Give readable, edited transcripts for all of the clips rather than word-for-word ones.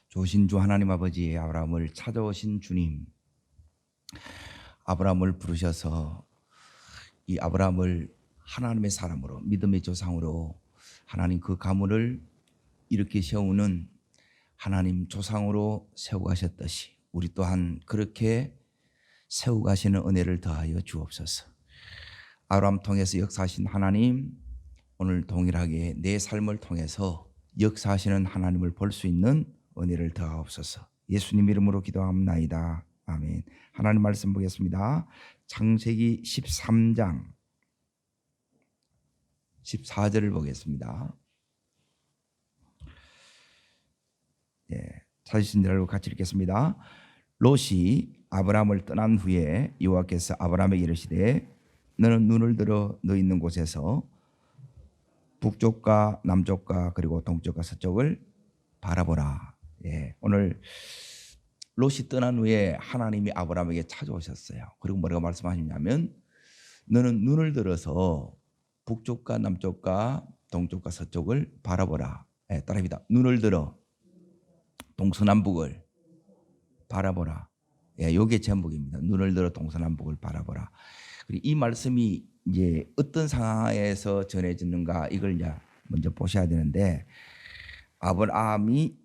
좋으신 주 하나님 아버지, 아브라함을 찾아오신 주님, 아브라함을 부르셔서 이 아브라함을 하나님의 사람으로, 믿음의 조상으로 하나님 그 가문을 이렇게 세우는 하나님 조상으로 세워가셨듯이 우리 또한 그렇게 세워가시는 은혜를 더하여 주옵소서. 아브라함 통해서 역사하신 하나님, 오늘 동일하게 내 삶을 통해서 역사하시는 하나님을 볼 수 있는 은혜를 더하옵소서. 예수님 이름으로 기도합나이다. 아멘. 하나님 말씀 보겠습니다. 창세기 13장 14절을 보겠습니다. 찾으신 대로 같이 읽겠습니다. 롯이 아브라함을 떠난 후에 여호와께서 아브라함에게 이르시되 너는 눈을 들어 너 있는 곳에서 북쪽과 남쪽과 그리고 동쪽과 서쪽을 바라보라. 오늘 롯이 떠난 후에 하나님이 아브라함에게 찾아오셨어요. 그리고 뭐라고 말씀하시냐면 너는 눈을 들어서 북쪽과 남쪽과 동쪽과 서쪽을 바라보라. 따라합니다. 눈을 들어 동서남북을 바라보라. 이게 제목입니다. 눈을 들어 동서남북을 바라보라. 그리고 이 말씀이 이제 어떤 상황에서 전해지는가 이걸 이제 먼저 보셔야 되는데, 아브라함이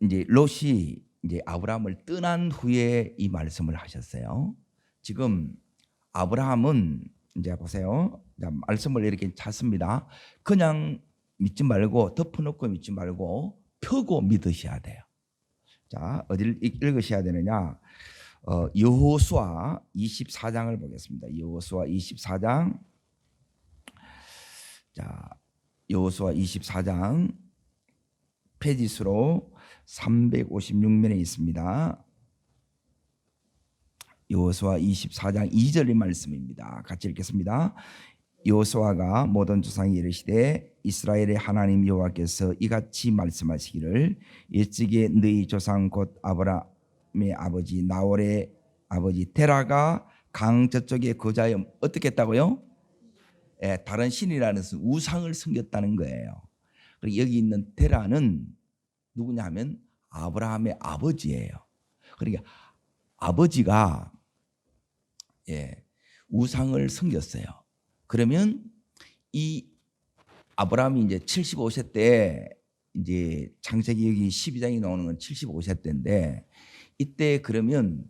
이제 롯이 이제 아브라함을 떠난 후에 이 말씀을 하셨어요. 지금 아브라함은 이제 보세요. 말씀을 이렇게 찾습니다. 그냥 믿지 말고 덮어놓고 믿지 말고 펴고 믿으셔야 돼요. 자, 어디를 읽으셔야 되느냐? 여호수아 24장을 보겠습니다. 여호수아 24장. 자, 여호수아 24장 페이지수로 356면에 있습니다. 여호수아 24장 2절의 말씀입니다. 같이 읽겠습니다. 여호수아가 모든 조상이 이르시되 이스라엘의 하나님 여호와께서 이같이 말씀하시기를 일찍이 너희 조상 곧 아브라함의 아버지 나홀의 아버지 테라가 강 저쪽에 거주하여 어떻게 했다고요? 다른 신이라는 것은 우상을 섬겼다는 거예요. 그리고 여기 있는 테라는 누구냐 하면 아브라함의 아버지예요. 그러니까 아버지가 우상을 섬겼어요. 그러면 이 아브라함이 이제 75세 때, 이제 창세기 여기 12장이 나오는 건 75세 때인데, 이때 그러면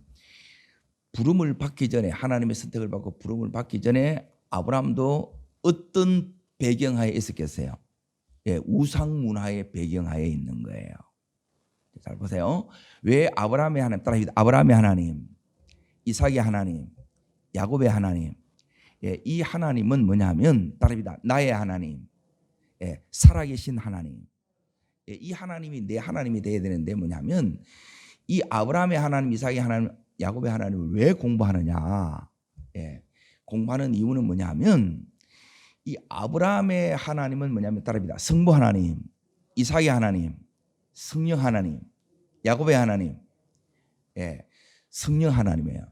부름을 받기 전에, 하나님의 선택을 받고 부름을 받기 전에 아브라함도 어떤 배경하에 있었겠어요? 우상 문화의 배경하에 있는 거예요. 잘 보세요. 왜 아브라함의 하나님, 따라합니다. 아브라함의 하나님, 이삭의 하나님, 야곱의 하나님, 이 하나님은 뭐냐면 따라합니다. 나의 하나님, 살아계신 하나님. 이 하나님이 내 하나님이 되어야 되는데 뭐냐면 이 아브라함의 하나님, 이삭의 하나님, 야곱의 하나님을 왜 공부하느냐? 공부하는 이유는 뭐냐면 이 아브라함의 하나님은 뭐냐면 따라합니다. 성부 하나님, 이삭의 하나님, 성령 하나님, 야곱의 하나님, 성령 하나님이에요.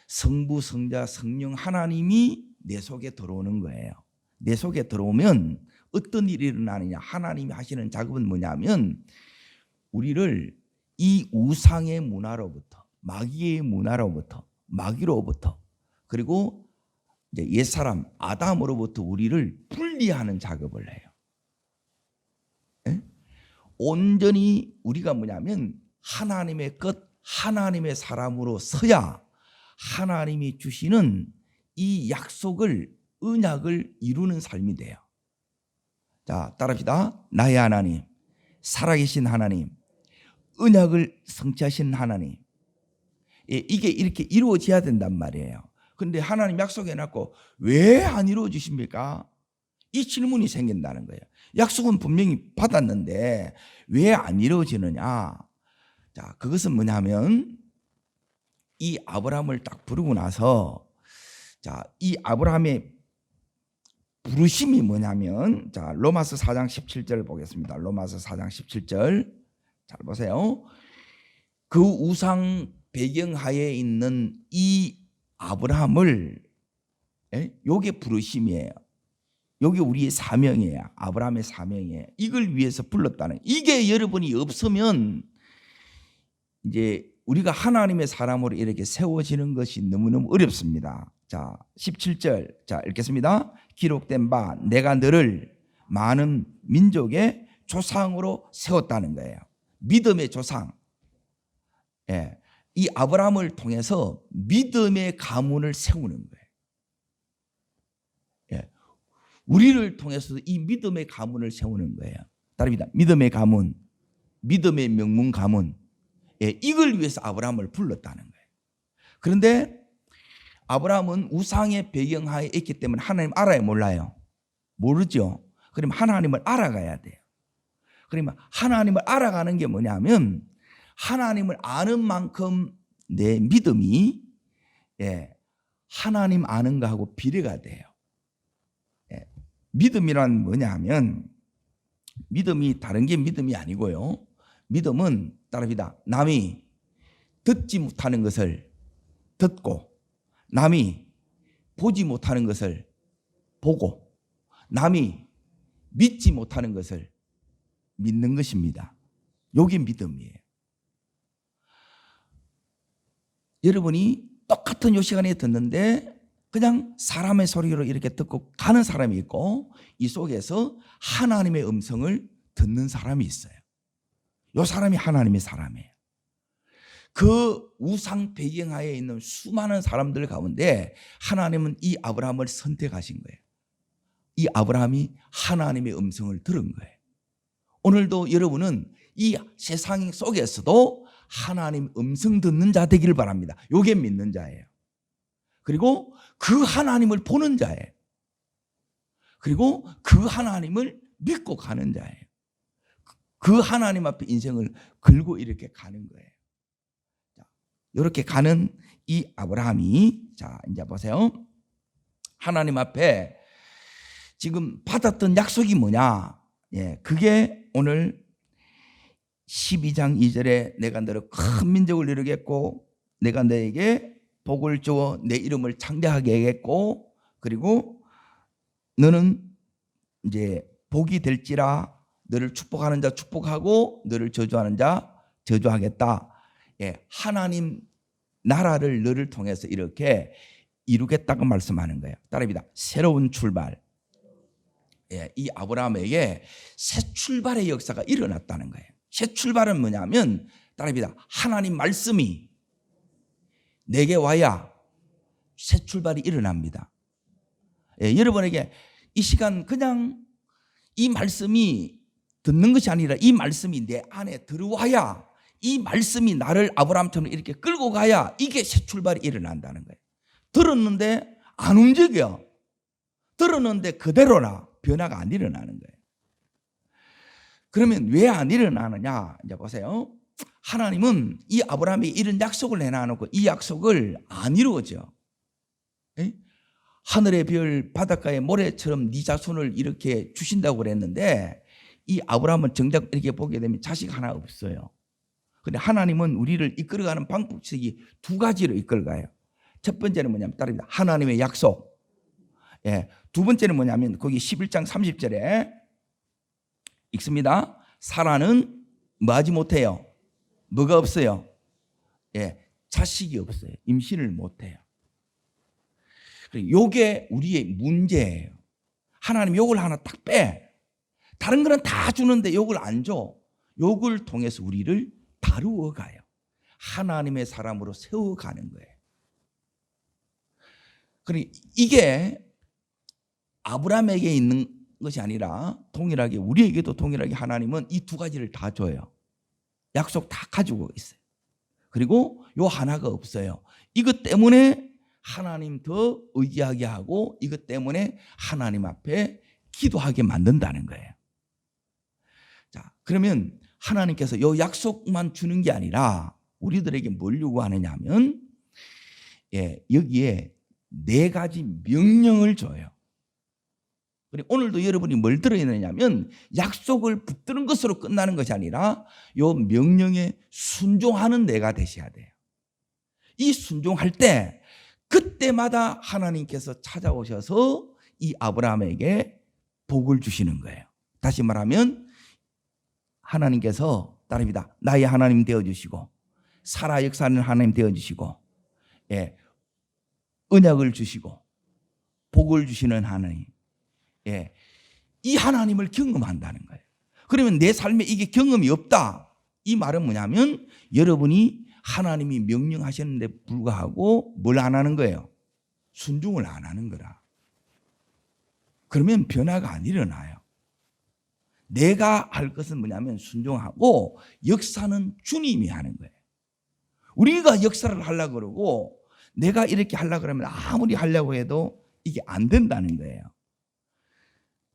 성부, 성자, 성령 하나님이 내 속에 들어오는 거예요. 내 속에 들어오면 어떤 일이 일어나느냐? 하나님이 하시는 작업은 뭐냐면 우리를 이 우상의 문화로부터, 마귀의 문화로부터, 마귀로부터, 그리고 이제 옛사람 아담으로부터 우리를 분리하는 작업을 해요. 온전히 우리가 뭐냐면 하나님의 것, 하나님의 사람으로 서야 하나님이 주시는 이 약속을, 언약을 이루는 삶이 돼요. 자, 따라합시다. 나의 하나님, 살아계신 하나님, 언약을 성취하신 하나님. 이게 이렇게 이루어져야 된단 말이에요. 그런데 하나님 약속해놨고 왜 안 이루어지십니까? 이 질문이 생긴다는 거예요. 약속은 분명히 받았는데 왜 안 이루어지느냐? 자, 그것은 뭐냐면 이 아브라함을 딱 부르고 나서, 자, 이 아브라함의 부르심이 뭐냐면, 자, 로마서 4장 17절 보겠습니다. 로마서 4장 17절 잘 보세요. 그 우상 배경하에 있는 이 아브라함을, 요게 부르심이에요. 여기 우리의 사명이에요. 아브라함의 사명이에요. 이걸 위해서 불렀다는. 이게 여러분이 없으면 이제 우리가 하나님의 사람으로 이렇게 세워지는 것이 너무너무 어렵습니다. 자, 17절. 자, 읽겠습니다. 기록된 바 내가 너를 많은 민족의 조상으로 세웠다는 거예요. 믿음의 조상. 예. 이 아브라함을 통해서 믿음의 가문을 세우는 거예요. 예. 우리를 통해서 이 믿음의 가문을 세우는 거예요. 다릅니다. 믿음의 가문, 믿음의 명문 가문. 예. 이걸 위해서 아브라함을 불렀다는 거예요. 그런데 아브라함은 우상의 배경하에 있기 때문에 하나님 알아요, 몰라요? 모르죠. 그러면 하나님을 알아가야 돼요. 그러면 하나님을 알아가는 게 뭐냐면 하나님을 아는 만큼 내 믿음이 하나님 아는 거하고 비례가 돼요. 믿음이란 뭐냐면 믿음이 다른 게 믿음이 아니고요. 믿음은 따릅니다. 남이 듣지 못하는 것을 듣고 남이 보지 못하는 것을 보고 남이 믿지 못하는 것을 믿는 것입니다. 이게 믿음이에요. 여러분이 똑같은 요 시간에 듣는데 그냥 사람의 소리로 이렇게 듣고 가는 사람이 있고 이 속에서 하나님의 음성을 듣는 사람이 있어요. 이 사람이 하나님의 사람이에요. 그 우상 배경하에 있는 수많은 사람들 가운데 하나님은 이 아브라함을 선택하신 거예요. 이 아브라함이 하나님의 음성을 들은 거예요. 오늘도 여러분은 이 세상 속에서도 하나님 음성 듣는 자 되기를 바랍니다. 요게 믿는 자예요. 그리고 그 하나님을 보는 자예요. 그리고 그 하나님을 믿고 가는 자예요. 그 하나님 앞에 인생을 걸고 이렇게 가는 거예요. 자, 이렇게 가는 이 아브라함이, 자, 이제 보세요. 하나님 앞에 지금 받았던 약속이 뭐냐? 예, 그게 오늘 12장 2절에 내가 너를 큰 민족을 이루겠고 내가 너에게 복을 주어 내 이름을 창대하게 하겠고 그리고 너는 이제 복이 될지라 너를 축복하는 자 축복하고 너를 저주하는 자 저주하겠다. 예, 하나님 나라를 너를 통해서 이렇게 이루겠다고 말씀하는 거예요. 따라합니다. 새로운 출발. 예, 이 아브라함에게 새 출발의 역사가 일어났다는 거예요. 새 출발은 뭐냐면 따라합니다. 하나님 말씀이 내게 와야 새 출발이 일어납니다. 예, 여러분에게 이 시간 그냥 이 말씀이 듣는 것이 아니라 이 말씀이 내 안에 들어와야 이 말씀이 나를 아브라함처럼 이렇게 끌고 가야 이게 새 출발이 일어난다는 거예요. 들었는데 안 움직여. 들었는데 그대로라. 변화가 안 일어나는 거예요. 그러면 왜 안 일어나느냐? 이제 보세요. 하나님은 이 아브라함이 이런 약속을 해놔놓고 이 약속을 안 이루어져. 에? 하늘의 별, 바닷가의 모래처럼 네 자손을 이렇게 주신다고 그랬는데 이 아브라함은 정작 이렇게 보게 되면 자식 하나 없어요. 근데 하나님은 우리를 이끌어가는 방법책이 두 가지로 이끌어가요. 첫 번째는 뭐냐면 따릅니다. 하나님의 약속. 예. 두 번째는 뭐냐면 거기 11장 30절에 읽습니다. 사라는 뭐 하지 못해요? 뭐가 없어요? 예, 자식이 없어요. 임신을 못해요. 이게 우리의 문제예요. 하나님 요걸 하나 딱 빼. 다른 거는 다 주는데 요걸 안 줘. 요걸 통해서 우리를 다루어 가요. 하나님의 사람으로 세워가는 거예요. 그러니까 이게 아브라함에게 있는 것이 아니라 동일하게 우리에게도 동일하게 하나님은 이 두 가지를 다 줘요. 약속 다 가지고 있어요. 그리고 요 하나가 없어요. 이것 때문에 하나님 더 의지하게 하고 이것 때문에 하나님 앞에 기도하게 만든다는 거예요. 자, 그러면 하나님께서 요 약속만 주는 게 아니라 우리들에게 뭘 요구하느냐 하면 여기에 4가지 명령을 줘요. 오늘도 여러분이 뭘 들어야 되냐면 약속을 붙드는 것으로 끝나는 것이 아니라 요 명령에 순종하는 내가 되셔야 돼요. 이 순종할 때 그때마다 하나님께서 찾아오셔서 이 아브라함에게 복을 주시는 거예요. 다시 말하면 하나님께서 따릅니다. 나의 하나님 되어주시고 살아 역사하는 하나님 되어주시고 예, 언약을 주시고 복을 주시는 하나님, 예, 이 하나님을 경험한다는 거예요. 그러면 내 삶에 이게 경험이 없다, 이 말은 뭐냐면 여러분이 하나님이 명령하셨는데 불구하고 뭘 안 하는 거예요? 순종을 안 하는 거라. 그러면 변화가 안 일어나요. 내가 할 것은 뭐냐면 순종하고 역사는 주님이 하는 거예요. 우리가 역사를 하려고 그러고 내가 이렇게 하려고 그러면 아무리 하려고 해도 이게 안 된다는 거예요.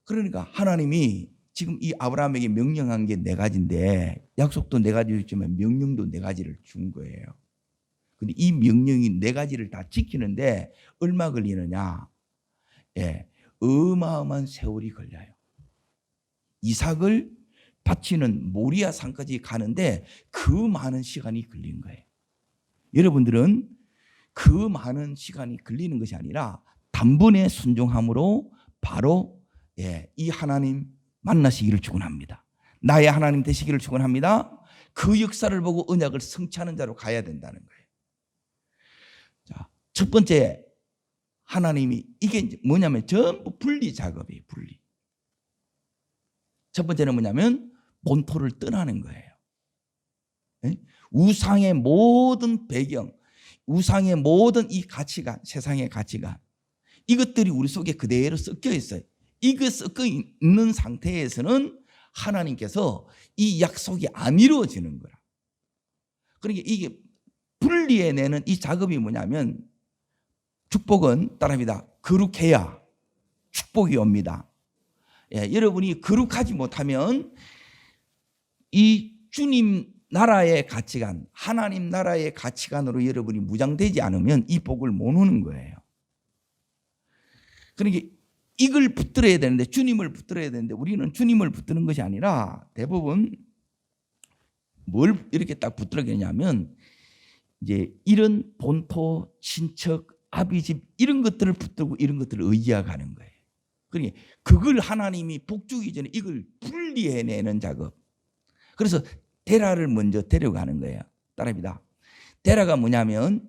그러니까 하나님이 지금 이 아브라함에게 명령한 게 4가지인데 약속도 4가지였지만 명령도 4가지를 준 거예요. 근데 이 명령이 4가지를 다 지키는데 얼마 걸리느냐? 예, 어마어마한 세월이 걸려요. 이삭을 바치는 모리아 산까지 가는데 그 많은 시간이 걸린 거예요. 여러분들은 그 많은 시간이 걸리는 것이 아니라 단번에 순종함으로 바로 이 하나님 만나시기를 축원합니다. 나의 하나님 되시기를 축원합니다. 그 역사를 보고 언약을 성취하는 자로 가야 된다는 거예요. 자, 첫 번째 하나님이 이게 뭐냐면 전부 분리 작업이에요. 분리. 첫 번째는 뭐냐면 본토를 떠나는 거예요. 우상의 모든 배경, 우상의 모든 이 가치관, 세상의 가치관, 이것들이 우리 속에 그대로 섞여 있어요. 이거 섞여 있는 상태에서는 하나님께서 이 약속이 안 이루어지는 거라. 그러니까 이게 분리해내는 이 작업이 뭐냐면 축복은 따라합니다. 거룩해야 축복이 옵니다. 예, 여러분이 거룩하지 못하면 이 주님 나라의 가치관, 하나님 나라의 가치관으로 여러분이 무장되지 않으면 이 복을 못 오는 거예요. 그러니까 이걸 붙들어야 되는데, 주님을 붙들어야 되는데 우리는 주님을 붙드는 것이 아니라 대부분 뭘 이렇게 딱 붙들겠냐면 이제 이런 본토, 친척, 아비집 이런 것들을 붙들고 이런 것들을 의지하는 거예요. 그러니까 그걸 하나님이 복 주기 전에 이걸 분리해내는 작업. 그래서 데라를 먼저 데려가는 거예요. 따라합니다. 데라가 뭐냐면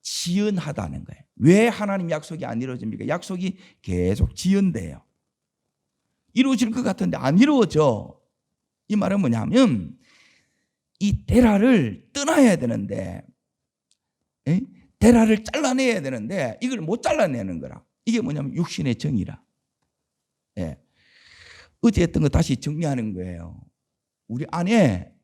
지연하다는 거예요. 왜 하나님 약속이 안 이루어집니까? 약속이 계속 지연돼요. 이루어질 것 같은데 안 이루어져. 이 말은 뭐냐면 이 데라를 떠나야 되는데, 데라를 잘라내야 되는데 이걸 못 잘라내는 거라. 이게 뭐냐면 육신의 정의라. 어제 했던 거 다시 정리하는 거예요. 우리 안에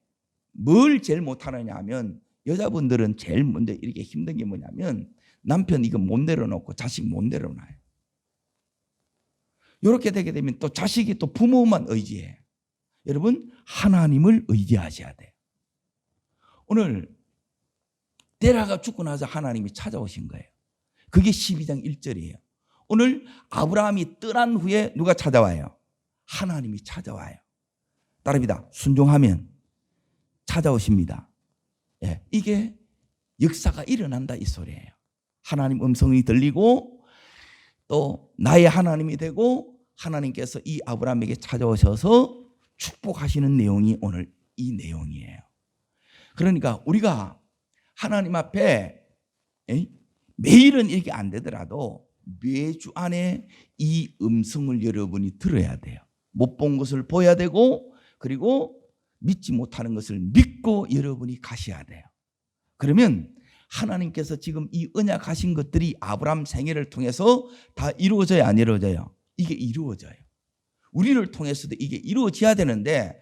뭘 제일 못하느냐 하면 여자분들은 제일 먼저 이렇게 힘든 게 뭐냐면 남편 이거 못 내려놓고 자식 못 내려놔요. 이렇게 되게 되면 또 자식이 또 부모만 의지해. 여러분 하나님을 의지하셔야 돼요. 오늘 데라가 죽고 나서 하나님이 찾아오신 거예요. 그게 12장 1절이에요. 오늘 아브라함이 떠난 후에 누가 찾아와요? 하나님이 찾아와요. 따릅니다. 순종하면 찾아오십니다. 이게 역사가 일어난다 이 소리예요. 하나님 음성이 들리고 또 나의 하나님이 되고 하나님께서 이 아브라함에게 찾아오셔서 축복하시는 내용이 오늘 이 내용이에요. 그러니까 우리가 하나님 앞에 매일은 이렇게 안 되더라도 매주 안에 이 음성을 여러분이 들어야 돼요. 못 본 것을 보여야 되고 그리고 믿지 못하는 것을 믿고 여러분이 가셔야 돼요. 그러면 하나님께서 지금 이 언약하신 것들이 아브라함 생애를 통해서 다 이루어져야 안 이루어져요? 이게 이루어져요. 우리를 통해서도 이게 이루어져야 되는데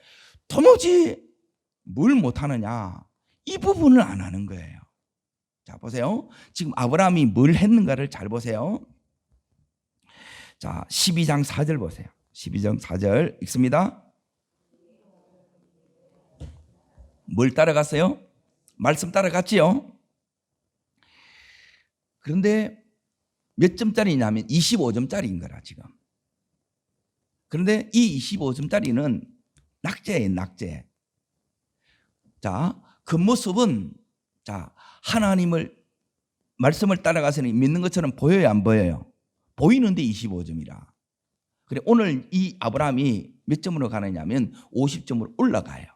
도무지 뭘 못하느냐? 이 부분을 안 하는 거예요. 자, 보세요. 지금 아브라함이 뭘 했는가를 잘 보세요. 자, 12장 4절 보세요. 12장 4절 읽습니다. 뭘 따라갔어요? 말씀 따라갔지요? 그런데 몇 점짜리냐면 25점짜리인 거라 지금. 그런데 이 25점짜리는 낙제예요, 낙제. 자, 그 모습은 자, 하나님을 말씀을 따라가서는 믿는 것처럼 보여요, 안 보여요? 보이는데 25점이라. 그래 오늘 이 아브라함이 몇 점으로 가느냐면 50점으로 올라가요.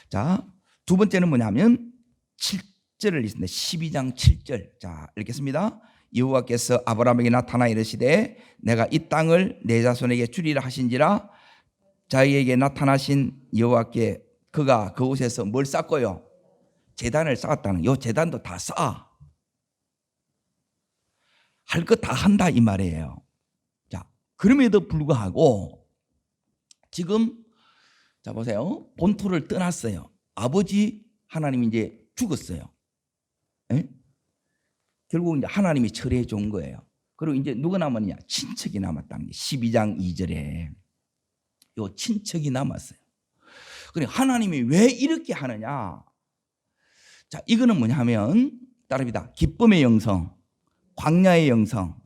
자, 두 번째는 뭐냐면 7절을 읽습니다. 12장 7절. 자, 읽겠습니다. 여호와께서 아브라함에게 나타나 이르시되 내가 이 땅을 내 자손에게 주리라 하신지라. 자기에게 나타나신 여호와께 그가 그곳에서 뭘 쌓고요? 제단을 쌓았다는. 요 제단도 다 쌓아. 할 것 다 한다 이 말이에요. 자, 그럼에도 불구하고 지금 자 보세요. 본토를 떠났어요. 아버지 하나님이 이제 죽었어요. 에? 결국 이제 하나님이 처리해 준 거예요. 그리고 이제 누가 남았냐? 친척이 남았다는 게 12장 2절에 요 친척이 남았어요. 그러니까 하나님이 왜 이렇게 하느냐? 자, 이거는 뭐냐면 따릅니다. 기쁨의 영성, 광야의 영성,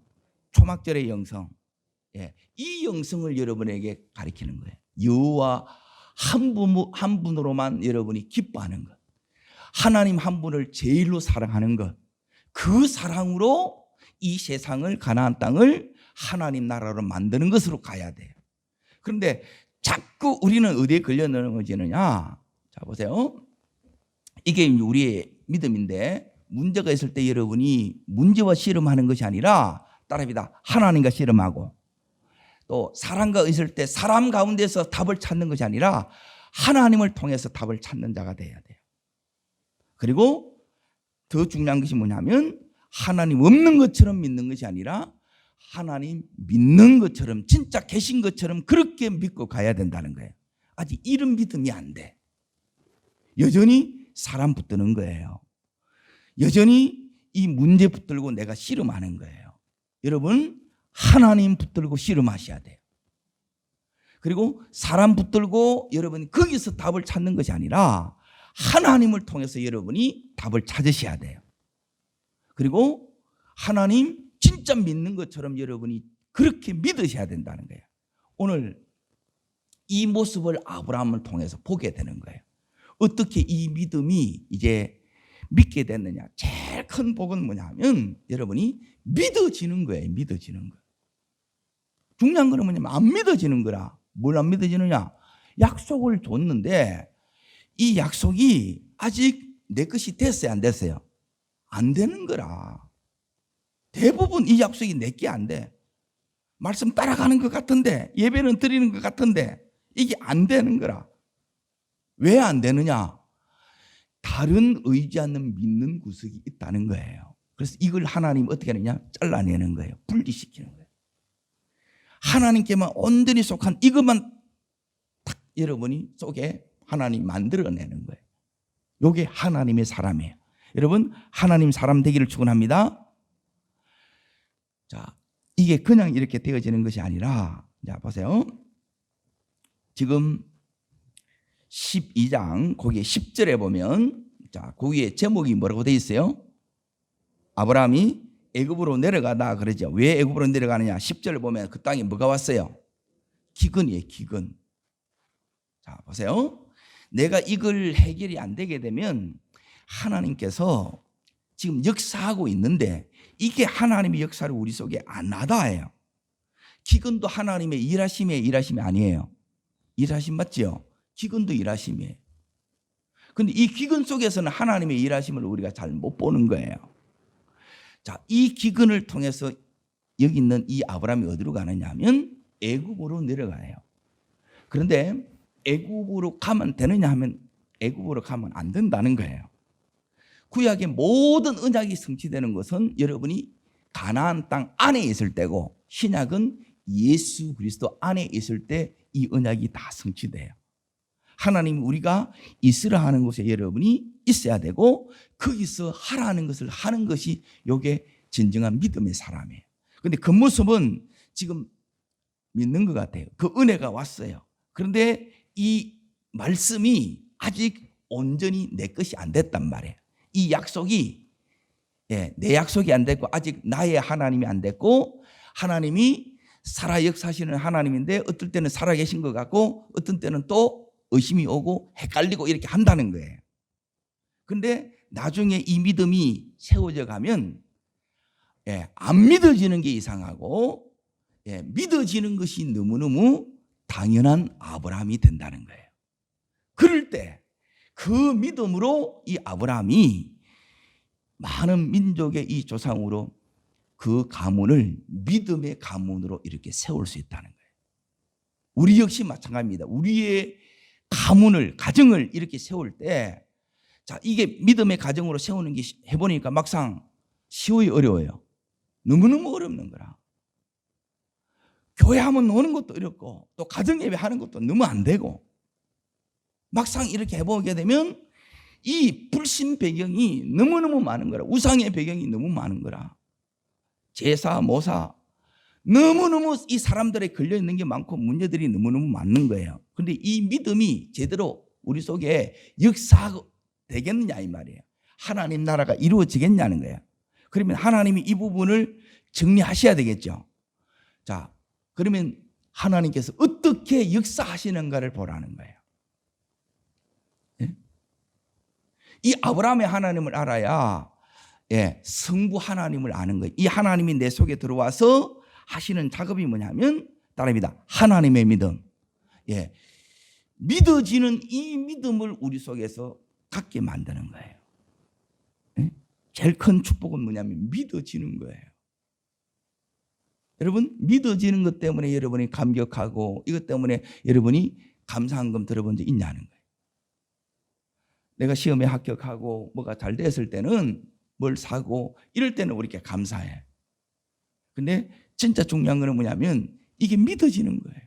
초막절의 영성. 예, 이 영성을 여러분에게 가리키는 거예요. 여호와 한 분으로만 여러분이 기뻐하는 것. 하나님 한 분을 제일로 사랑하는 것. 그 사랑으로 이 세상을 가나안 땅을 하나님 나라로 만드는 것으로 가야 돼요. 그런데 자꾸 우리는 어디에 걸려 넘어지느냐? 자 보세요. 이게 우리의 믿음인데 문제가 있을 때 여러분이 문제와 씨름하는 것이 아니라 따라합니다. 하나님과 씨름하고 또 사람과 있을 때 사람 가운데서 답을 찾는 것이 아니라 하나님을 통해서 답을 찾는 자가 돼야 돼요. 그리고 더 중요한 것이 뭐냐면 하나님 없는 것처럼 믿는 것이 아니라 하나님 믿는 것처럼 진짜 계신 것처럼 그렇게 믿고 가야 된다는 거예요. 아직 이런 믿음이 안 돼. 여전히 사람 붙드는 거예요. 여전히 이 문제 붙들고 내가 씨름하는 거예요. 여러분 하나님 붙들고 씨름하셔야 돼요. 그리고 사람 붙들고 여러분 거기서 답을 찾는 것이 아니라 하나님을 통해서 여러분이 답을 찾으셔야 돼요. 그리고 하나님 진짜 믿는 것처럼 여러분이 그렇게 믿으셔야 된다는 거예요. 오늘 이 모습을 아브라함을 통해서 보게 되는 거예요. 어떻게 이 믿음이 이제 믿게 됐느냐. 제일 큰 복은 뭐냐면 여러분이 믿어지는 거예요. 믿어지는 거. 중요한 거는 뭐냐면 안 믿어지는 거라. 뭘 안 믿어지느냐. 약속을 줬는데 이 약속이 아직 내 것이 됐어요? 안 됐어요? 안 되는 거라. 대부분 이 약속이 내게 안 돼. 말씀 따라가는 것 같은데 예배는 드리는 것 같은데 이게 안 되는 거라. 왜 안 되느냐? 다른 의지하는 믿는 구석이 있다는 거예요. 그래서 이걸 하나님 어떻게 하느냐? 잘라내는 거예요. 분리시키는 거예요. 하나님께만 온전히 속한 이것만 딱 여러분이 속에 하나님 만들어내는 거예요. 이게 하나님의 사람이에요. 여러분 하나님 사람 되기를 축원합니다. 자, 이게 그냥 이렇게 되어지는 것이 아니라 자 보세요. 지금 12장 거기에 10절에 보면 자, 그 위에 제목이 뭐라고 되어 있어요? 아브라함이 애굽으로 내려가다 그러죠. 왜 애굽으로 내려가느냐? 10절을 보면 그 땅에 뭐가 왔어요? 기근이에요. 기근. 자 보세요. 내가 이걸 해결이 안 되게 되면 하나님께서 지금 역사하고 있는데 이게 하나님의 역사를 우리 속에 안 하다예요. 기근도 하나님의 일하심이 아니에요. 일하심 맞죠? 기근도 일하심이에요. 그런데 이 기근 속에서는 하나님의 일하심을 우리가 잘 못 보는 거예요. 자, 이 기근을 통해서 여기 있는 이 아브라함이 어디로 가느냐 하면 애굽으로 내려가요. 그런데 애굽으로 가면 되느냐 하면 애굽으로 가면 안 된다는 거예요. 구약의 모든 언약이 성취되는 것은 여러분이 가나안 땅 안에 있을 때고 신약은 예수 그리스도 안에 있을 때 이 언약이 다 성취돼요. 하나님 우리가 있으라 하는 곳에 여러분이 있어야 되고 거기서 하라는 것을 하는 것이 이게 진정한 믿음의 사람이에요. 그런데 그 모습은 지금 믿는 것 같아요. 그 은혜가 왔어요. 그런데 이 말씀이 아직 온전히 내 것이 안 됐단 말이에요. 이 약속이 내 약속이 안 됐고 아직 나의 하나님이 안 됐고 하나님이 살아 역사하시는 하나님인데 어떨 때는 살아계신 것 같고 어떤 때는 또 의심이 오고 헷갈리고 이렇게 한다는 거예요. 그런데 나중에 이 믿음이 세워져 가면 안 믿어지는 게 이상하고 믿어지는 것이 너무너무 당연한 아브라함이 된다는 거예요. 그럴 때 그 믿음으로 이 아브라함이 많은 민족의 이 조상으로 그 가문을 믿음의 가문으로 이렇게 세울 수 있다는 거예요. 우리 역시 마찬가지입니다. 우리의 가문을, 가정을 이렇게 세울 때, 자, 이게 믿음의 가정으로 세우는 게 해보니까 막상 쉬워요, 어려워요? 너무너무 어렵는 거라. 교회 하면 노는 것도 어렵고, 또 가정 예배 하는 것도 너무 안 되고, 막상 이렇게 해보게 되면 이 불신 배경이 너무너무 많은 거라. 우상의 배경이 너무 많은 거라. 제사, 모사, 너무너무 이 사람들에 걸려있는 게 많고 문제들이 너무너무 많은 거예요. 그런데 이 믿음이 제대로 우리 속에 역사되겠느냐 이 말이에요. 하나님 나라가 이루어지겠냐는 거예요. 그러면 하나님이 이 부분을 정리하셔야 되겠죠. 자, 그러면 하나님께서 어떻게 역사하시는가를 보라는 거예요. 이 아브라함의 하나님을 알아야 성부 하나님을 아는 거예요. 이 하나님이 내 속에 들어와서 하시는 작업이 뭐냐면 따라합니다. 하나님의 믿음. 믿어지는 이 믿음을 우리 속에서 갖게 만드는 거예요. 제일 큰 축복은 뭐냐면 믿어지는 거예요. 여러분, 믿어지는 것 때문에 여러분이 감격하고 이것 때문에 여러분이 감사한 금 들어본 적 있냐는 거예요. 내가 시험에 합격하고 뭐가 잘 됐을 때는 뭘 사고 이럴 때는 우리 이렇게 감사해. 근데 진짜 중요한 건 뭐냐면 이게 믿어지는 거예요.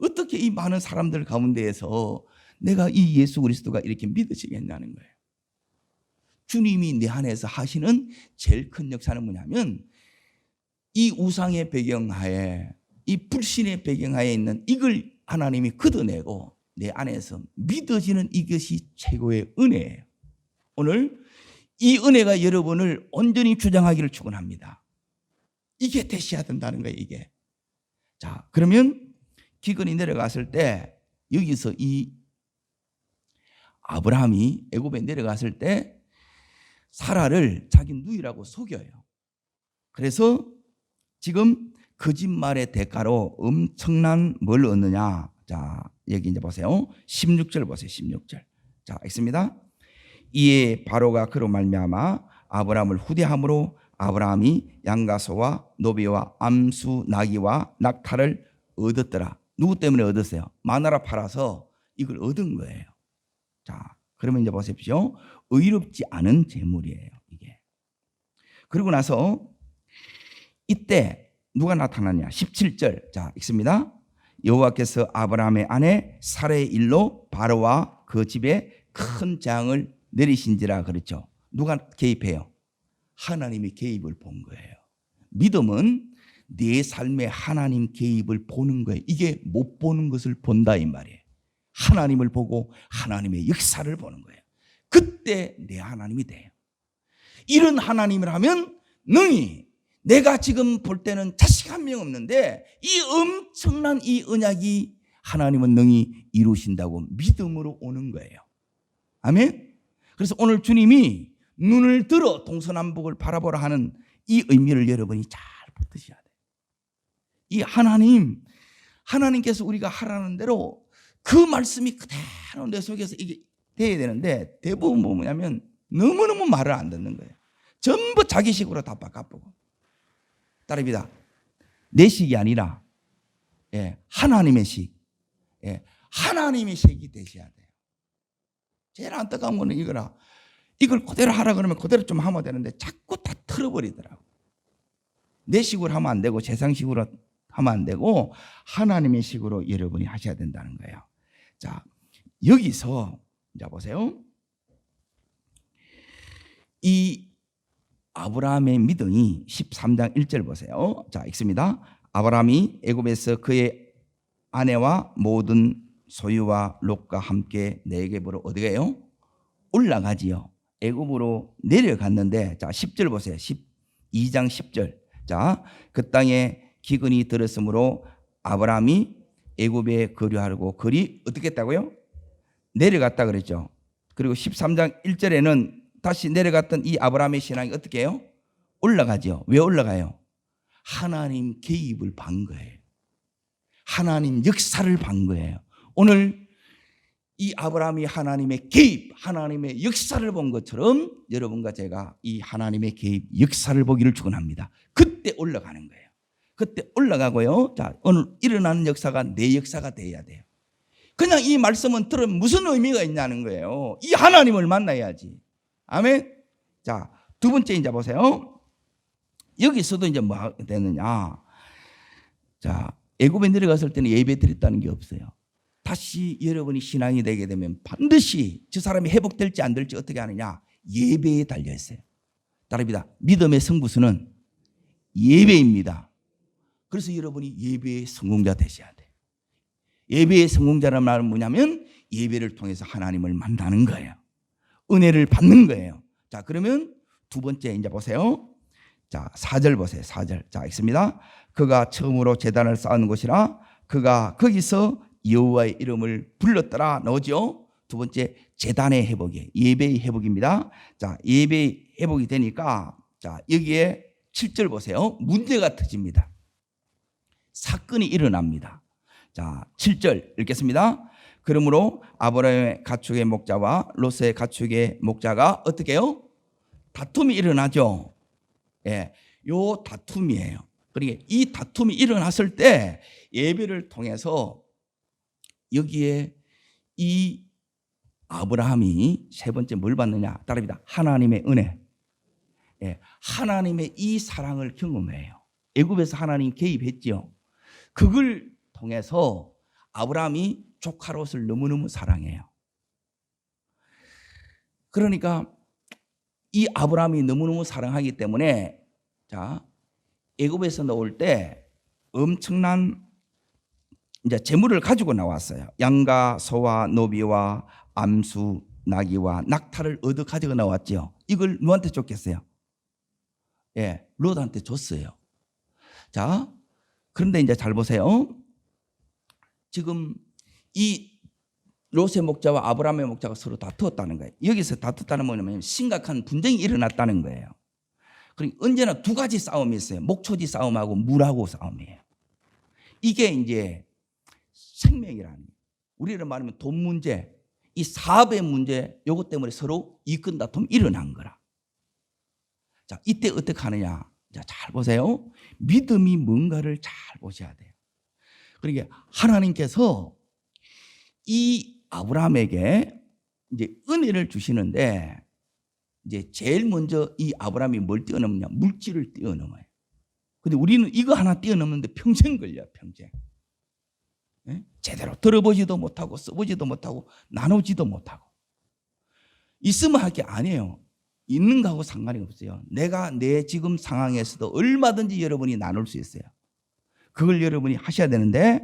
어떻게 이 많은 사람들 가운데에서 내가 이 예수 그리스도가 이렇게 믿어지겠냐는 거예요. 주님이 내 안에서 하시는 제일 큰 역사는 뭐냐면 이 우상의 배경하에, 이 불신의 배경하에 있는 이걸 하나님이 걷어내고 내 안에서 믿어지는 이것이 최고의 은혜예요. 오늘 이 은혜가 여러분을 온전히 주장하기를 축원합니다. 이게 되셔야 된다는 거예요, 이게. 자, 그러면 기근이 내려갔을 때 여기서 이 아브라함이 애굽에 내려갔을 때 사라를 자기 누이라고 속여요. 그래서 지금 거짓말의 대가로 엄청난 뭘 얻느냐. 자, 여기 이제 보세요. 16절 보세요. 16절. 자, 읽습니다. 이에 바로가 그로 말미암아 아브라함을 후대함으로 아브라함이 양가소와 노비와 암수 나귀와 낙타를 얻었더라. 누구 때문에 얻었어요? 마나라 팔아서 이걸 얻은 거예요. 자, 그러면 이제 보십시오. 의롭지 않은 재물이에요, 이게. 그리고 나서 이때 누가 나타났냐? 17절. 자, 읽습니다. 여호와께서 아브라함의 아내 사라의 일로 바로와 그 집에 큰 재앙을 내리신지라 그랬죠. 누가 개입해요? 하나님이 개입을 본 거예요. 믿음은 내 삶에 하나님 개입을 보는 거예요. 이게 못 보는 것을 본다 이 말이에요. 하나님을 보고 하나님의 역사를 보는 거예요. 그때 내 하나님이 돼요. 이런 하나님을 하면 능히 내가 지금 볼 때는 자식 한 명 없는데 이 엄청난 이 언약이 하나님은 능히 이루신다고 믿음으로 오는 거예요. 아멘. 그래서 오늘 주님이 눈을 들어 동서남북을 바라보라 하는 이 의미를 여러분이 잘 붙드셔야 돼요. 이 하나님께서 우리가 하라는 대로 그 말씀이 그대로 내 속에서 이게 돼야 되는데 대부분 뭐냐면 너무너무 말을 안 듣는 거예요. 전부 자기식으로 다 바꿔보고. 따릅니다. 내 식이 아니라 하나님의 식. 하나님의 식이 되셔야 돼요. 제일 안타까운 거는 이거라. 이걸 그대로 하라 그러면 그대로 좀 하면 되는데 자꾸 다 틀어버리더라고. 내 식으로 하면 안 되고 세상식으로 하면 안 되고 하나님의 식으로 여러분이 하셔야 된다는 거예요. 자, 여기서 자 보세요. 이 아브라함의 믿음이 13장 1절 보세요. 자, 읽습니다. 아브라함이 애굽에서 그의 아내와 모든 소유와 롯과 함께 네겝으로 어디 가요? 올라가지요. 애굽으로 내려갔는데 자 10절 보세요. 12장 10절. 자, 그 땅에 기근이 들었으므로 아브라함이 애굽에 거류하고 거리 어떻게 했다고요? 내려갔다 그랬죠. 그리고 13장 1절에는 다시 내려갔던 이 아브라함의 신앙이 어떻게 해요? 올라가죠. 왜 올라가요? 하나님 개입을 본 거예요. 하나님 역사를 본 거예요. 오늘 이 아브라함이 하나님의 개입, 하나님의 역사를 본 것처럼 여러분과 제가 이 하나님의 개입, 역사를 보기를 축원합니다. 그때 올라가는 거예요. 그때 올라가고요. 자, 오늘 일어나는 역사가 내 역사가 돼야 돼요. 그냥 이 말씀은 들으면 무슨 의미가 있냐는 거예요. 이 하나님을 만나야지. 아멘. 자, 두 번째 이제 보세요. 여기서도 이제 뭐 되느냐. 자, 애굽에 내려갔을 때는 예배 드렸다는 게 없어요. 다시 여러분이 신앙이 되게 되면 반드시 저 사람이 회복될지 안 될지 어떻게 하느냐. 예배에 달려 있어요. 따릅니다. 믿음의 승부수는 예배입니다. 그래서 여러분이 예배의 성공자 되셔야 돼요. 예배의 성공자란 말은 뭐냐면 예배를 통해서 하나님을 만나는 거예요. 은혜를 받는 거예요. 자, 그러면 두 번째 이제 보세요. 자, 4절 보세요. 4절. 자, 읽습니다. 그가 처음으로 제단을 쌓은 곳이라 그가 거기서 여호와의 이름을 불렀더라 나오죠. 두 번째 제단의 회복이에요. 예배의 회복입니다. 자, 예배의 회복이 되니까 자, 여기에 7절 보세요. 문제가 터집니다. 사건이 일어납니다. 자, 7절 읽겠습니다. 그러므로 아브라함의 가축의 목자와 롯의 가축의 목자가 어떻게 해요? 다툼이 일어나죠. 예, 요 다툼이에요. 그러니까 이 다툼이 일어났을 때 예배를 통해서 여기에 이 아브라함이 세 번째 뭘 받느냐? 따릅니다. 하나님의 은혜. 예, 하나님의 이 사랑을 경험해요. 애굽에서 하나님 개입했죠. 그걸 통해서 아브라함이 조카 롯을 너무너무 사랑해요. 그러니까 이 아브라함이 너무너무 사랑하기 때문에 자, 애굽에서 나올 때 엄청난 이제 재물을 가지고 나왔어요. 양과 소와 노비와 암수 나귀와 낙타를 얻어 가지고 나왔죠. 이걸 누구한테 줬겠어요? 예, 롯한테 줬어요. 자, 그런데 이제 잘 보세요. 지금 이 롯의 목자와 아브라함의 목자가 서로 다투었다는 거예요. 여기서 다투었다는 뭐냐면 심각한 분쟁이 일어났다는 거예요. 그러니까 언제나 두 가지 싸움이 있어요. 목초지 싸움하고 물하고 싸움이에요. 이게 이제 생명이라는, 우리를 말하면 돈 문제, 이 사업의 문제, 요것 때문에 서로 이권 다툼이 일어난 거라. 자, 이때 어떻게 하느냐? 자, 잘 보세요. 믿음이 뭔가를 잘 보셔야 돼요. 그러니까 하나님께서 이 아브라함에게 이제 은혜를 주시는데 이제 제일 먼저 이 아브라함이 뭘 뛰어넘냐? 물질을 뛰어넘어요. 근데 우리는 이거 하나 뛰어넘는데 평생 걸려요, 평생. 네? 제대로 들어보지도 못하고 써보지도 못하고 나누지도 못하고. 있으면 할 게 아니에요. 있는 거하고 상관이 없어요. 내가 내 지금 상황에서도 얼마든지 여러분이 나눌 수 있어요. 그걸 여러분이 하셔야 되는데,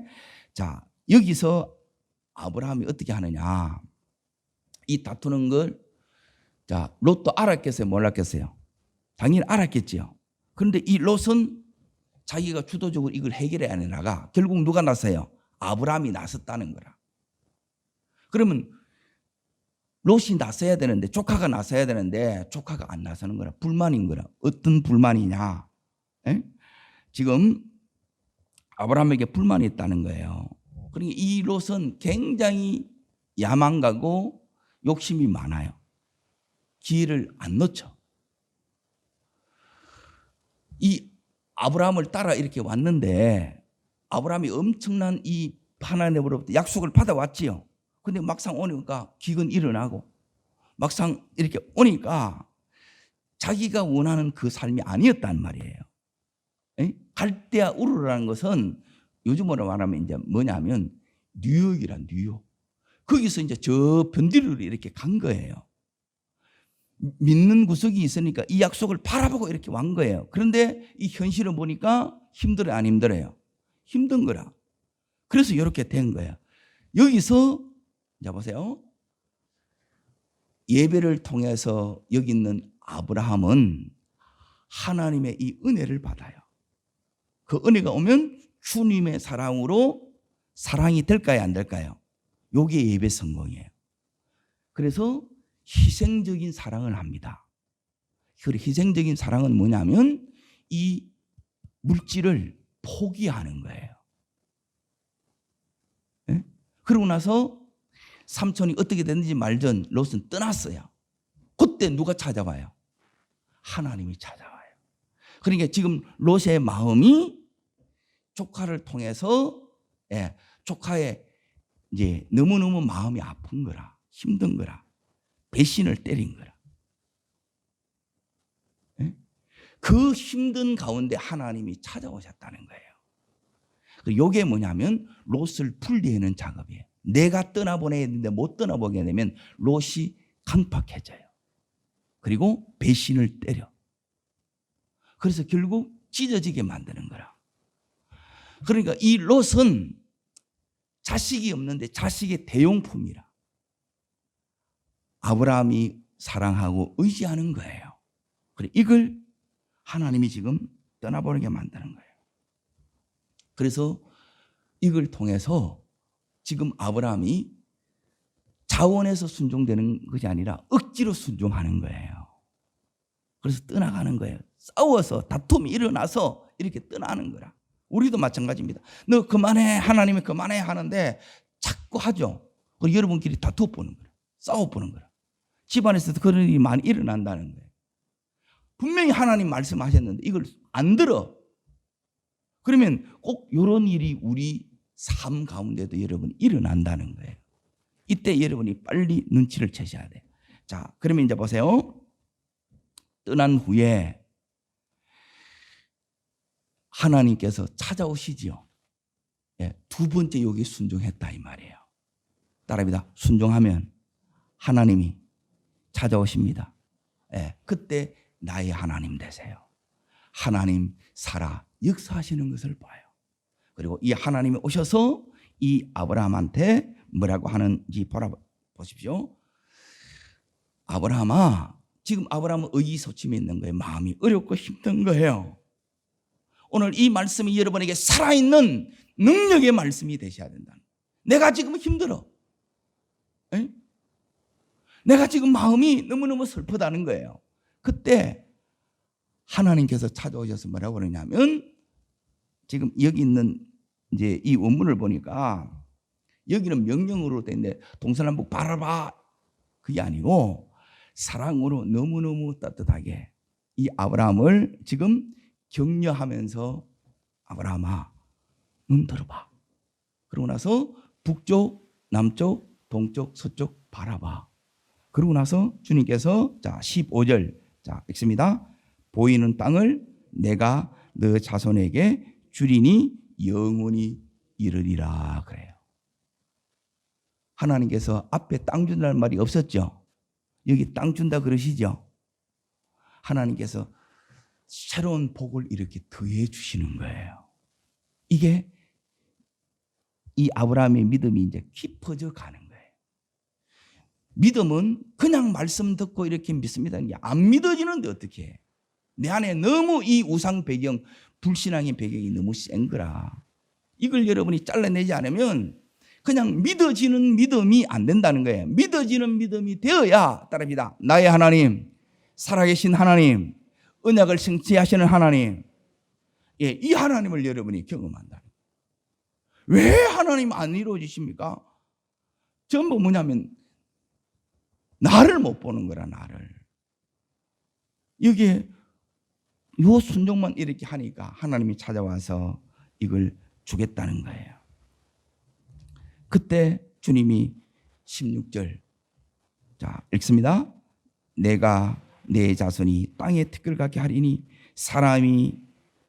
자, 여기서 아브라함이 어떻게 하느냐? 이 다투는 걸, 자, 롯도 알았겠어요? 몰랐겠어요? 당연히 알았겠지요. 그런데 이 롯은 자기가 주도적으로 이걸 해결해야 하느라가 결국 누가 나서요? 아브라함이 나섰다는 거라. 그러면 롯이 나서야 되는데, 조카가 나서야 되는데 조카가 안 나서는 거라. 불만인 거라. 어떤 불만이냐? 에? 지금 아브라함에게 불만이 있다는 거예요. 그러니까 이 롯은 굉장히 야망가고 욕심이 많아요. 기회를 안 놓쳐. 이 아브라함을 따라 이렇게 왔는데 아브라함이 엄청난 이 하나님으로부터 약속을 받아왔지요. 근데 막상 오니까 기근 일어나고 막상 이렇게 오니까 자기가 원하는 그 삶이 아니었단 말이에요. 갈대아 우르라는 것은 요즘으로 말하면 이제 뭐냐면 뉴욕이라, 뉴욕. 거기서 이제 저 변두리로 이렇게 간 거예요. 믿는 구석이 있으니까 이 약속을 바라보고 이렇게 온 거예요. 그런데 이 현실을 보니까 힘들어요, 안 힘들어요? 힘든 거라. 그래서 이렇게 된 거예요. 여기서 자 보세요. 예배를 통해서 여기 있는 아브라함은 하나님의 이 은혜를 받아요. 그 은혜가 오면 주님의 사랑으로 사랑이 될까요, 안 될까요? 이게 예배 성공이에요. 그래서 희생적인 사랑을 합니다. 그 희생적인 사랑은 뭐냐면 이 물질을 포기하는 거예요. 네? 그러고 나서 삼촌이 어떻게 됐는지 말든 롯은 떠났어요. 그때 누가 찾아와요? 하나님이 찾아와요. 그러니까 지금 롯의 마음이 조카를 통해서 조카의 이제 너무너무 마음이 아픈 거라, 힘든 거라, 배신을 때린 거라. 그 힘든 가운데 하나님이 찾아오셨다는 거예요. 이게 뭐냐면 롯을 분리하는 작업이에요. 내가 떠나보내야 했는데 못 떠나보게 되면 롯이 강팍해져요. 그리고 배신을 때려. 그래서 결국 찢어지게 만드는 거라. 그러니까 이 롯은 자식이 없는데 자식의 대용품이라. 아브라함이 사랑하고 의지하는 거예요. 그래 이걸 하나님이 지금 떠나보내게 만드는 거예요. 그래서 이걸 통해서 지금 아브라함이 자원해서 순종되는 것이 아니라 억지로 순종하는 거예요. 그래서 떠나가는 거예요. 싸워서 다툼이 일어나서 이렇게 떠나는 거라. 우리도 마찬가지입니다. 너 그만해, 하나님이 그만해 하는데 자꾸 하죠. 그리고 여러분끼리 다투어 보는 거예요. 싸워 보는 거예요. 집안에서도 그런 일이 많이 일어난다는 거예요. 분명히 하나님 말씀하셨는데 이걸 안 들어. 그러면 꼭 이런 일이 우리 삶 가운데도 여러분 일어난다는 거예요. 이때 여러분이 빨리 눈치를 채셔야 돼요. 자, 그러면 이제 보세요. 떠난 후에 하나님께서 찾아오시지요. 두 번째 여기 순종했다 이 말이에요. 따라합니다. 순종하면 하나님이 찾아오십니다. 그때 나의 하나님 되세요. 하나님 살아 역사하시는 것을 봐요. 그리고 이 하나님이 오셔서 이 아브라함한테 뭐라고 하는지 보십시오. 아브라함아, 지금 아브라함은 의기소침해 있는 거예요. 마음이 어렵고 힘든 거예요. 오늘 이 말씀이 여러분에게 살아있는 능력의 말씀이 되셔야 된다. 내가 지금 힘들어. 내가 지금 마음이 너무너무 슬프다는 거예요. 그때 하나님께서 찾아오셔서 뭐라고 그러냐면 지금 여기 있는 이제 이 원문을 보니까 여기는 명령으로 돼 있는데 동서남북 바라봐 그게 아니고 사랑으로 너무너무 따뜻하게 이 아브라함을 지금 격려하면서 아브라함아 눈 들어봐. 그러고 나서 북쪽, 남쪽, 동쪽, 서쪽 바라봐. 그러고 나서 주님께서 자 15절 자 읽습니다. 보이는 땅을 내가 너 자손에게 주리니 영원히 이르리라 그래요. 하나님께서 앞에 땅 준다는 말이 없었죠. 여기 땅 준다 그러시죠. 하나님께서 새로운 복을 이렇게 더해 주시는 거예요. 이게 이 아브라함의 믿음이 이제 깊어져 가는 거예요. 믿음은 그냥 말씀 듣고 이렇게 믿습니다. 안 믿어지는데 어떻게 해? 내 안에 너무 이 우상 배경, 불신앙의 배경이 너무 센 거라. 이걸 여러분이 잘라내지 않으면 그냥 믿어지는 믿음이 안 된다는 거예요. 믿어지는 믿음이 되어야 따릅니다. 나의 하나님, 살아계신 하나님, 언약을 성취하시는 하나님, 이 하나님을 여러분이 경험한다. 왜 하나님 안 이루어지십니까? 전부 뭐냐면 나를 못 보는 거라. 나를. 여기에 요 순종만 이렇게 하니까 하나님이 찾아와서 이걸 주겠다는 거예요. 그때 주님이 16절 자 읽습니다. 내가 내 자손이 땅에 티끌 같게 하리니 사람이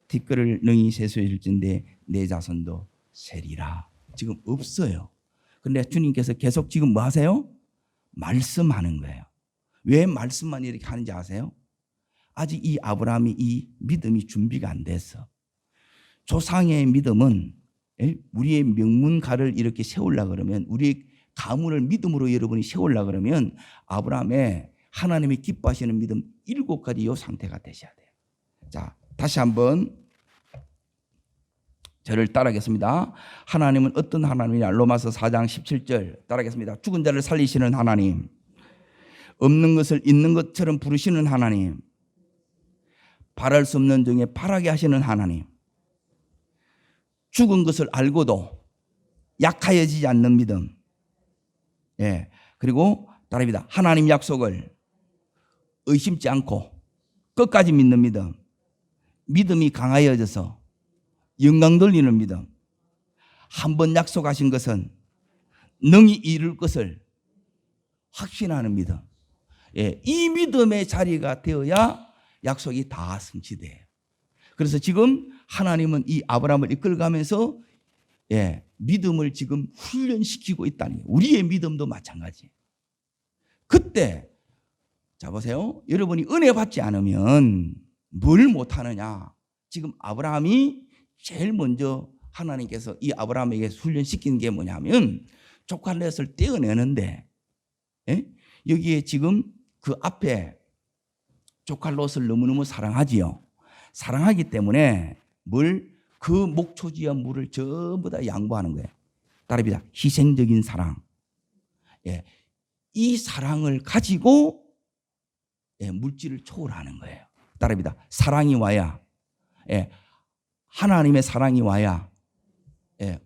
티끌을 능히 세수일진데 내 자손도 세리라. 지금 없어요. 그런데 주님께서 계속 지금 뭐 하세요? 말씀하는 거예요. 왜 말씀만 이렇게 하는지 아세요? 아직 이 아브라함이 이 믿음이 준비가 안 됐어. 조상의 믿음은 우리의 명문가를 이렇게 세우려고 그러면, 우리의 가문을 믿음으로 여러분이 세우려고 그러면 아브라함의 하나님이 기뻐하시는 믿음 7가지 이 상태가 되셔야 돼요. 자, 다시 한번 저를 따라하겠습니다. 하나님은 어떤 하나님이냐? 로마서 4장 17절 따라하겠습니다. 죽은 자를 살리시는 하나님, 없는 것을 있는 것처럼 부르시는 하나님, 바랄 수 없는 중에 바라게 하시는 하나님, 죽은 것을 알고도 약하여지지 않는 믿음. 예. 그리고 따릅니다. 하나님 약속을 의심치 않고 끝까지 믿는 믿음. 믿음이 강하여져서 영광 돌리는 믿음. 한 번 약속하신 것은 능히 이룰 것을 확신하는 믿음. 예. 이 믿음의 자리가 되어야 약속이 다 성취돼요. 그래서 지금 하나님은 이 아브라함을 이끌어가면서 믿음을 지금 훈련시키고 있다니. 우리의 믿음도 마찬가지. 그때 자 보세요. 여러분이 은혜 받지 않으면 뭘 못하느냐. 지금 아브라함이 제일 먼저 하나님께서 이 아브라함에게 훈련시킨 게 뭐냐면 조카 롯을 떼어내는데 여기에 지금 그 앞에 조카 롯을 너무너무 사랑하지요. 사랑하기 때문에 그 목초지와 물을 전부 다 양보하는 거예요. 따릅니다. 희생적인 사랑. 이 사랑을 가지고 물질을 초월하는 거예요. 따릅니다. 사랑이 와야 하나님의 사랑이 와야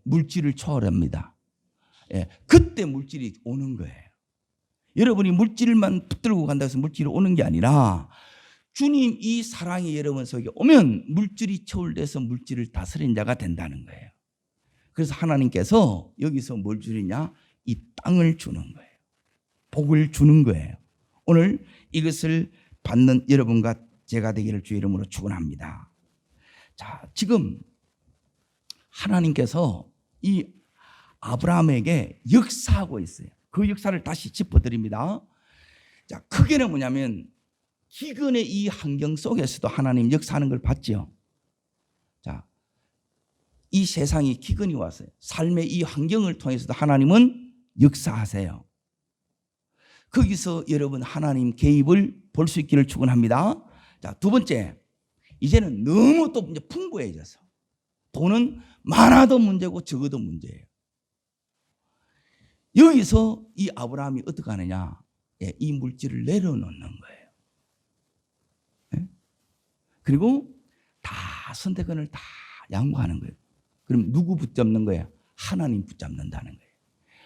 물질을 초월합니다. 그때 물질이 오는 거예요. 여러분이 물질만 붙들고 간다고 해서 물질이 오는 게 아니라 주님 이 사랑이 여러분 속에 오면 물질이 초월돼서 물질을 다스린 자가 된다는 거예요. 그래서 하나님께서 여기서 뭘 주느냐? 이 땅을 주는 거예요. 복을 주는 거예요. 오늘 이것을 받는 여러분과 제가 되기를 주의 이름으로 축원합니다. 자, 지금 하나님께서 이 아브라함에게 역사하고 있어요. 그 역사를 다시 짚어드립니다. 자, 크게는 뭐냐면 기근의 이 환경 속에서도 하나님 역사하는 걸 봤죠. 자, 이 세상이 기근이 왔어요. 삶의 이 환경을 통해서도 하나님은 역사하세요. 거기서 여러분 하나님 개입을 볼 수 있기를 축원합니다. 자, 두 번째, 이제는 너무 또 이제 풍부해져서 돈은 많아도 문제고 적어도 문제예요. 여기서 이 아브라함이 어떻게 하느냐? 이 물질을 내려놓는 거예요. 그리고 다 선택권을 다 양보하는 거예요. 그럼 누구 붙잡는 거예요? 하나님 붙잡는다는 거예요.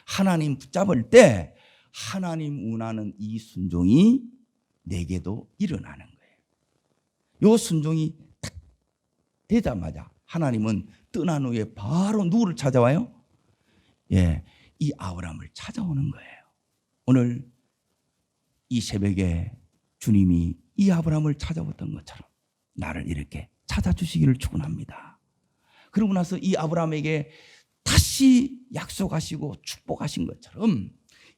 하나님 붙잡을 때 하나님 원하는 이 순종이 내게도 일어나는 거예요. 이 순종이 딱 되자마자 하나님은 떠난 후에 바로 누구를 찾아와요? 이 아브라함을 찾아오는 거예요. 오늘 이 새벽에 주님이 이 아브라함을 찾아왔던 것처럼 나를 이렇게 찾아주시기를 축원합니다. 그러고 나서 이 아브라함에게 다시 약속하시고 축복하신 것처럼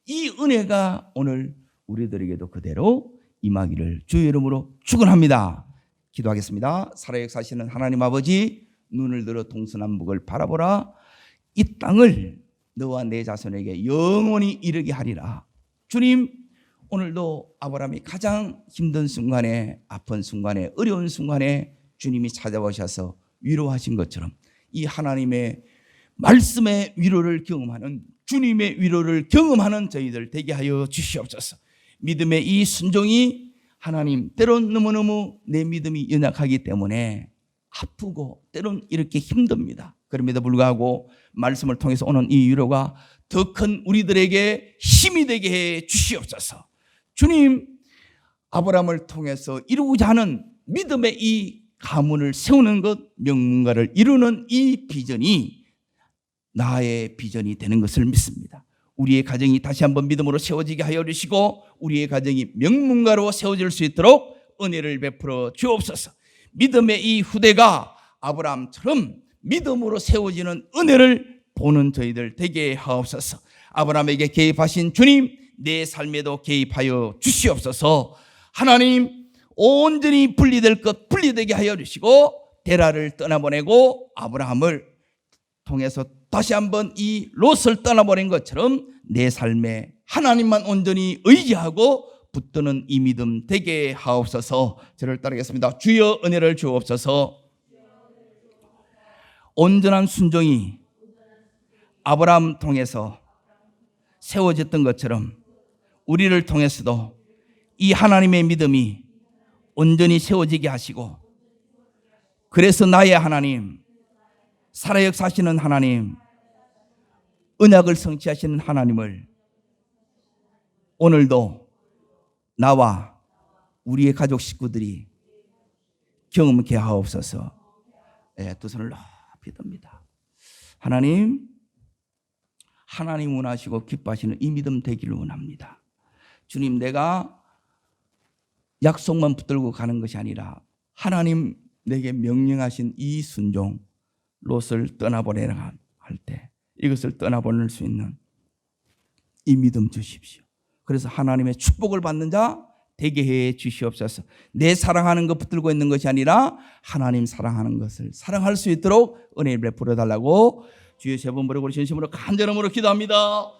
이 은혜가 오늘 우리들에게도 그대로 임하기를 주의 이름으로 축원합니다. 기도하겠습니다. 살아 역사하시는 하나님 아버지, 눈을 들어 동서남북을 바라보라. 이 땅을 너와 내 자손에게 영원히 이르게 하리라. 주님, 오늘도 아브라함이 가장 힘든 순간에, 아픈 순간에, 어려운 순간에 주님이 찾아오셔서 위로하신 것처럼 이 하나님의 말씀의 위로를 경험하는, 주님의 위로를 경험하는 저희들 되게 하여 주시옵소서. 믿음의 이 순종이 하나님, 때론 너무너무 내 믿음이 연약하기 때문에 아프고 때론 이렇게 힘듭니다. 그럼에도 불구하고 말씀을 통해서 오는 이 위로가 더 큰 우리들에게 힘이 되게 해 주시옵소서. 주님, 아브라함을 통해서 이루고자 하는 믿음의 이 가문을 세우는 것, 명문가를 이루는 이 비전이 나의 비전이 되는 것을 믿습니다. 우리의 가정이 다시 한번 믿음으로 세워지게 하여 주시고 우리의 가정이 명문가로 세워질 수 있도록 은혜를 베풀어 주옵소서. 믿음의 이 후대가 아브라함처럼 믿음으로 세워지는 은혜를 보는 저희들 되게 하옵소서. 아브라함에게 개입하신 주님, 내 삶에도 개입하여 주시옵소서. 하나님, 온전히 분리될 것 분리되게 하여 주시고 데라를 떠나보내고 아브라함을 통해서 다시 한번 이 롯을 떠나보낸 것처럼 내 삶에 하나님만 온전히 의지하고 붙드는 이 믿음 되게 하옵소서. 저를 따르겠습니다. 주여 은혜를 주옵소서. 온전한 순종이 아브라함 통해서 세워졌던 것처럼 우리를 통해서도 이 하나님의 믿음이 온전히 세워지게 하시고, 그래서 나의 하나님, 살아 역사하시는 하나님, 언약을 성취하시는 하나님을 오늘도 나와 우리의 가족 식구들이 경험케 하옵소서. 두 손을 높이 듭니다. 하나님, 하나님 원하시고 기뻐하시는 이 믿음 되기를 원합니다. 주님, 내가 약속만 붙들고 가는 것이 아니라 하나님 내게 명령하신 이 순종, 롯을 떠나보내라 할 때 이것을 떠나보낼 수 있는 이 믿음 주십시오. 그래서 하나님의 축복을 받는 자 되게 해 주시옵소서. 내 사랑하는 것 붙들고 있는 것이 아니라 하나님 사랑하는 것을 사랑할 수 있도록 은혜를 베풀어 달라고 주의 세 번 부르고 진심으로 간절함으로 기도합니다.